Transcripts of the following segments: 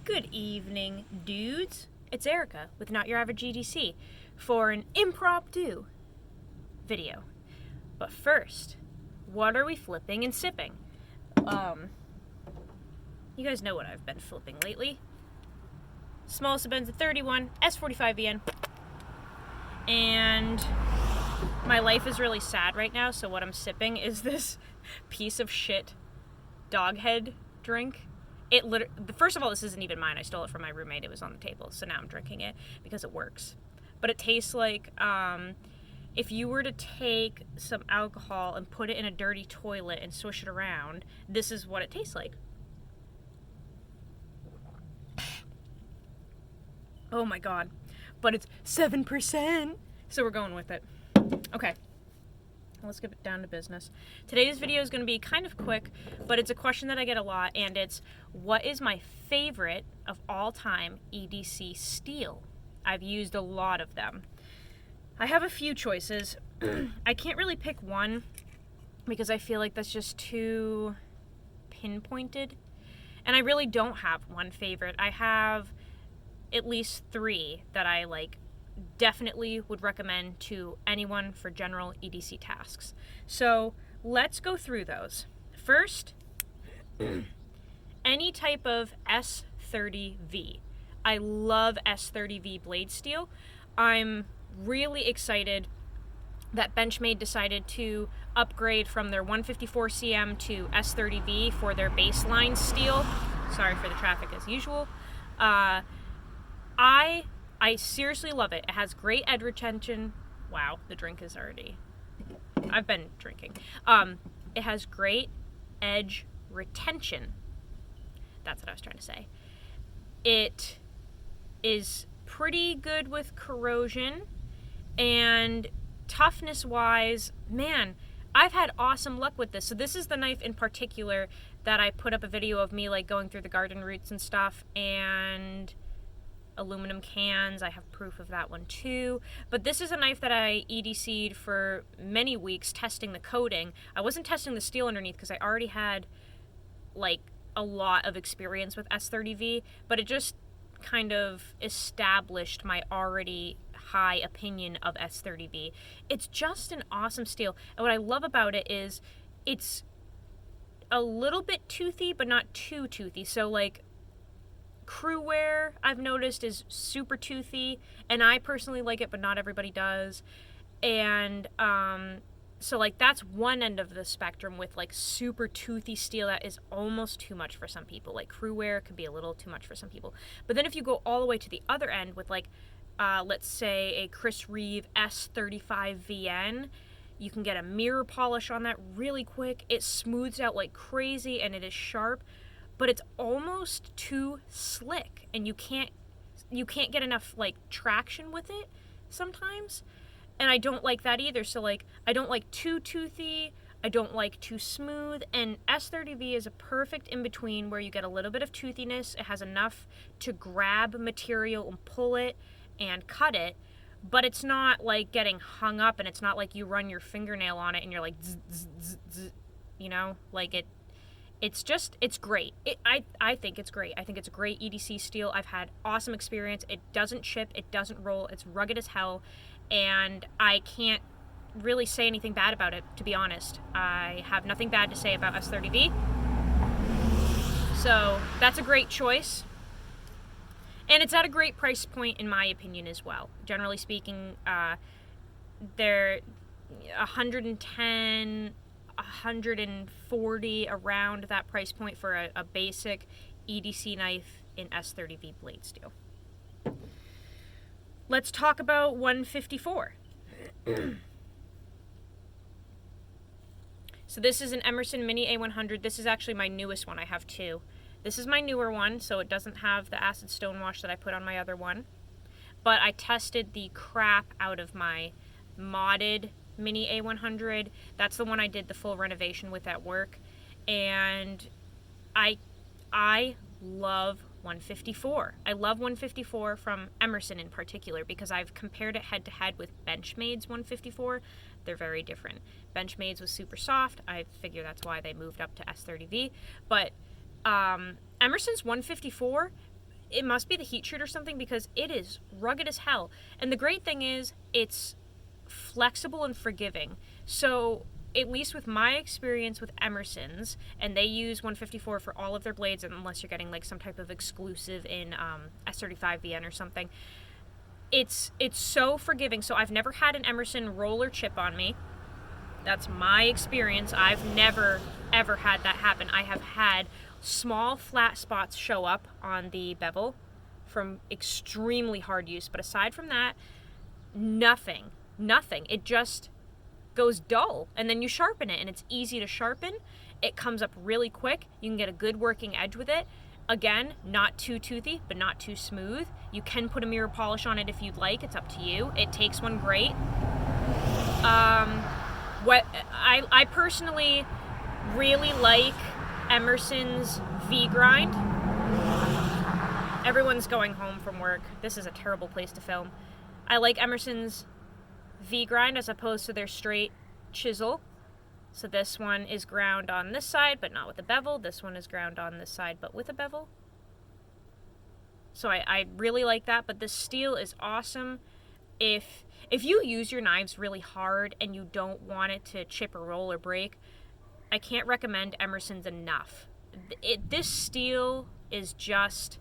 Good evening, dudes. It's Erica with Not Your Average EDC for an impromptu video. But first, what are we flipping and sipping? You guys know what I've been flipping lately. Smallest of Ben's a 31, S45VN. And my life is really sad right now, so what I'm sipping is this piece of shit dog head drink. First of all, this isn't even mine. I stole it from my roommate. It was on the table, so now I'm drinking it because it works. But it tastes like if you were to take some alcohol and put it in a dirty toilet and swish it around, this is what it tastes like. Oh my god. But it's 7%, so we're going with it. Okay. Let's get down to business. Today's video is going to be kind of quick, but it's a question that I get a lot, and it's, what is my favorite of all time EDC steel? I've used a lot of them. I have a few choices. I can't really pick one because I feel like that's just too pinpointed. And I really don't have one favorite. I have at least three that I definitely would recommend to anyone for general EDC tasks. So let's go through those. First, any type of S30V. I love S30V blade steel. I'm really excited that Benchmade decided to upgrade from their 154 cm to S30V for their baseline steel. Sorry for the traffic as usual. I seriously love it. It has great edge retention. Wow, the drink is already... I've been drinking. It has great edge retention. That's what I was trying to say. It is pretty good with corrosion, and toughness-wise, man, I've had awesome luck with this. So this is the knife in particular that I put up a video of me going through the garden roots and stuff, and aluminum cans. I have proof of that one too. But this is a knife that I EDC'd for many weeks testing the coating. I wasn't testing the steel underneath because I already had a lot of experience with S30V, but it just kind of established my already high opinion of S30V. It's just an awesome steel. And what I love about it is it's a little bit toothy, but not too toothy. So crew wear, I've noticed, is super toothy, and I personally like it, but not everybody does. And so that's one end of the spectrum with super toothy steel that is almost too much for some people. Crew wear could be a little too much for some people. But then if you go all the way to the other end with let's say a Chris Reeves S35VN, you can get a mirror polish on that really quick. It smooths out like crazy, and it is sharp, but it's almost too slick, and you can't get enough traction with it sometimes, and I don't like that either. So I don't like too toothy, I don't like too smooth, and S30V is a perfect in between where you get a little bit of toothiness. It has enough to grab material and pull it and cut it, but it's not getting hung up, and it's not you run your fingernail on it and you're zzz, zzz, zzz, zzz, you know, it's great. I think it's great. I think it's a great EDC steel. I've had awesome experience. It doesn't chip, it doesn't roll, it's rugged as hell, and I can't really say anything bad about it, to be honest. I have nothing bad to say about S30V. So that's a great choice. And it's at a great price point, in my opinion, as well. Generally speaking, they're 110, 140, around that price point for a basic EDC knife in S30V blade steel. Let's talk about 154. So this is an Emerson Mini A100. This is actually my newest one. I have two. This is my newer one, so it doesn't have the acid stonewash that I put on my other one. But I tested the crap out of my modded Mini A100. That's the one I did the full renovation with at work. And I love 154. I love 154 from Emerson in particular because I've compared it head to head with Benchmade's 154. They're very different. Benchmade's was super soft. I figure that's why they moved up to S30V. But Emerson's 154 it must be the heat treat or something, because it is rugged as hell. And the great thing is it's flexible and forgiving. So at least with my experience with Emerson's, and they use 154 for all of their blades, unless you're getting like some type of exclusive in S35 VN or something, it's so forgiving. So I've never had an Emerson roll or chip on me. That's my experience. I've never ever had that happen. I have had small flat spots show up on the bevel from extremely hard use, but aside from that, nothing. It just goes dull, and then you sharpen it, and it's easy to sharpen. It comes up really quick. You can get a good working edge with it. Again, not too toothy, but not too smooth. You can put a mirror polish on it if you'd like. It's up to you. It takes one great. What I personally really like Emerson's V-grind. Everyone's going home from work. This is a terrible place to film. I like Emerson's V-grind as opposed to their straight chisel. So this one is ground on this side, but not with a bevel. This one is ground on this side, but with a bevel. So I really like that, but this steel is awesome. If you use your knives really hard and you don't want it to chip or roll or break, I can't recommend Emerson's enough. This steel is just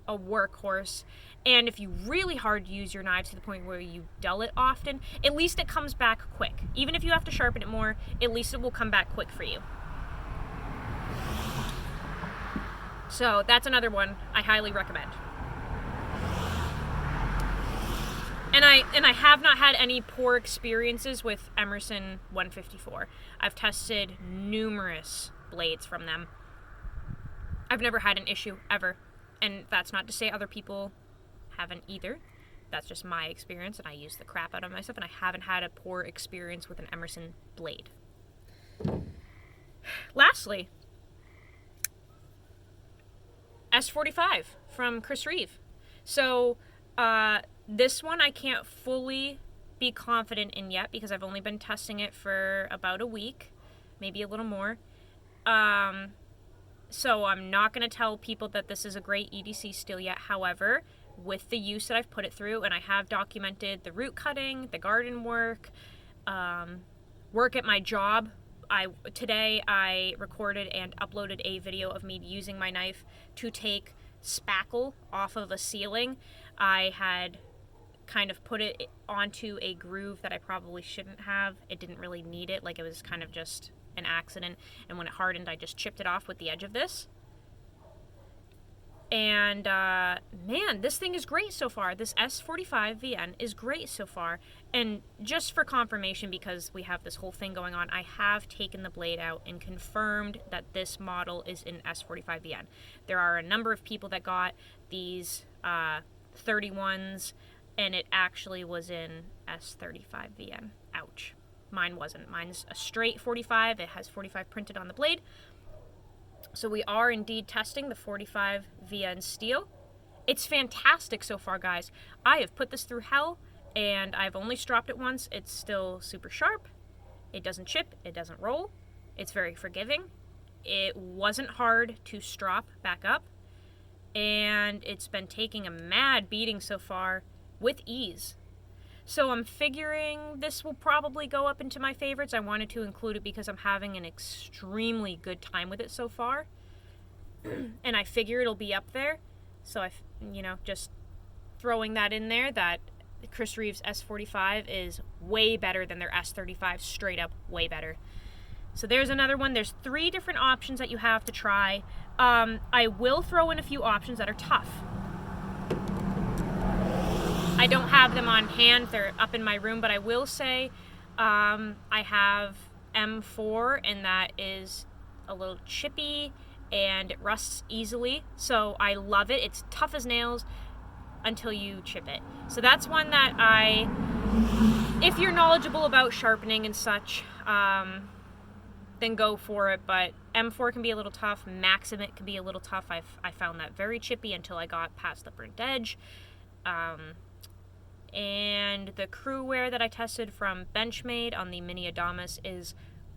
a workhorse. And if you really hard use your knives to the point where you dull it often, at least it comes back quick. Even if you have to sharpen it more, at least it will come back quick for you. So that's another one I highly recommend. And I have not had any poor experiences with Emerson 154. I've tested numerous blades from them. I've never had an issue, ever. And that's not to say other people haven't either. That's just my experience, and I use the crap out of myself, and I haven't had a poor experience with an Emerson blade. Lastly, S45 from Chris Reeves. So, this one I can't fully be confident in yet because I've only been testing it for about a week, maybe a little more. So I'm not going to tell people that this is a great EDC steel yet. However, with the use that I've put it through, and I have documented the root cutting, the garden work, work at my job. Today I recorded and uploaded a video of me using my knife to take spackle off of a ceiling. I had kind of put it onto a groove that I probably shouldn't have. It didn't really need it, like it was kind of just an accident, and when it hardened I just chipped it off with the edge of this. And man, this thing is great so far. This S45 VN is great so far. And just for confirmation, because we have this whole thing going on, I have taken the blade out and confirmed that this model is in S45 VN. There are a number of people that got these 31s, and it actually was in S35 VN. Ouch. Mine wasn't. Mine's a straight 45. It has 45 printed on the blade. So we are indeed testing the 45 VN steel. It's fantastic so far, guys. I have put this through hell, and I've only stropped it once. It's still super sharp. It doesn't chip. It doesn't roll. It's very forgiving. It wasn't hard to strop back up, and it's been taking a mad beating so far with ease. So I'm figuring this will probably go up into my favorites. I wanted to include it because I'm having an extremely good time with it so far. And I figure it'll be up there. So just throwing that in there, that Chris Reeves S45 is way better than their S35, straight up way better. So there's another one. There's 3 different options that you have to try. I will throw in a few options that are tough. I don't have them on hand, they're up in my room, but I will say I have M4, and that is a little chippy and it rusts easily, so I love it. It's tough as nails until you chip it. So that's one that if you're knowledgeable about sharpening and such, then go for it, but M4 can be a little tough, Maximate can be a little tough. I found that very chippy until I got past the burnt edge. And the crew wear that I tested from Benchmade on the Mini Adamas is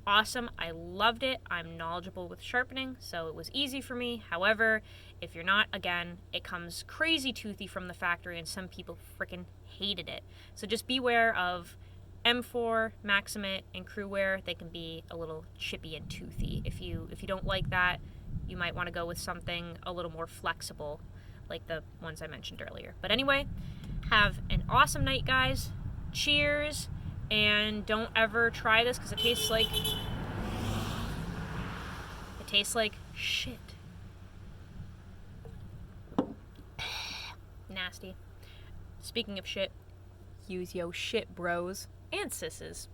awesome. I loved it. I'm knowledgeable with sharpening, so it was easy for me. However, if you're not, again, it comes crazy toothy from the factory, and some people freaking hated it. So just beware of M4, Maximate, and Crewwear. They can be a little chippy and toothy. If you don't like that, you might want to go with something a little more flexible, like the ones I mentioned earlier. But anyway, have an awesome night, guys. Cheers, and don't ever try this because it tastes like shit. Nasty. Speaking of shit, use yo shit, bros and sisses.